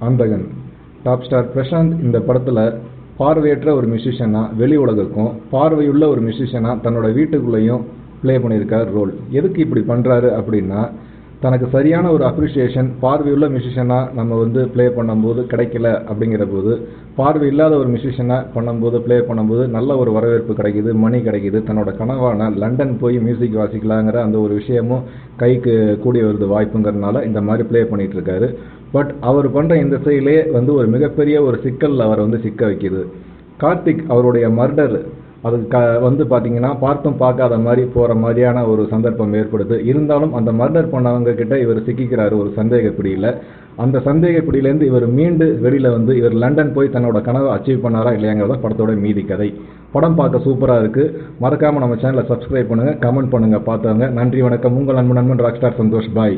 அந்தகன். Top star Prashanth இந்த படத்துல பார்வையற்ற ஒரு மியூசிஷியனா வெளி உலகுக்கும், பார்வையுள்ள ஒரு மியூசிஷியனா தன்னோட வீட்டுக்குள்ளேயும் ப்ளே பண்ணியிருக்கார் ரோல். எதுக்கு இப்படி பண்றாரு அப்படின்னா, தனக்கு சரியான ஒரு அப்ரிசியேஷன் பார்வையுள்ள மியூசிஷியனா நம்ம ப்ளே பண்ணும்போது கிடைக்கல அப்படிங்கிற போது, பார்வை இல்லாத ஒரு மியூசிஷியனா ப்ளே பண்ணும்போது நல்ல ஒரு வரவேற்பு கிடைக்குது, மணி கிடைக்குது. தன்னோட கனவான லண்டன் போய் மியூசிக் வாசிக்கலாங்கிற அந்த ஒரு விஷயமும் கைக்கு கூடிய வருது வாய்ப்புங்கிறதுனால இந்த மாதிரி ப்ளே பண்ணிட்டு இருக்காரு. பட் அவர் பண்ற இந்த செயலே ஒரு மிகப்பெரிய ஒரு சிக்கல்ல அவரை சிக்க வைக்குது. கார்த்திக் அவருடைய மர்டர் அது பாத்தீங்கன்னா பார்த்தும் பார்க்காத மாதிரி போற மாதிரியான ஒரு சந்தர்ப்பம் ஏற்படுது. இருந்தாலும் அந்த மர்டர் பண்ணவங்க கிட்ட இவர் சிக்கிக்கிறாரு ஒரு சந்தேக பிடியில. அந்த சந்தேக பிடியிலேருந்து இவர் மீண்டு வெளியில இவர் லண்டன் போய் தன்னோட கனவை அச்சீவ் பண்ணாரா இல்லையாங்கிறத படத்தோட மீதி கதை. படம் பார்க்க சூப்பரா இருக்கு. மறக்காம நம்ம சேனலை சப்ஸ்கிரைப் பண்ணுங்க, கமெண்ட் பண்ணுங்க பார்த்தவங்க. நன்றி, வணக்கம். உங்கள் நண்பன் ராக்ஸ்டார் சந்தோஷ். பாய்.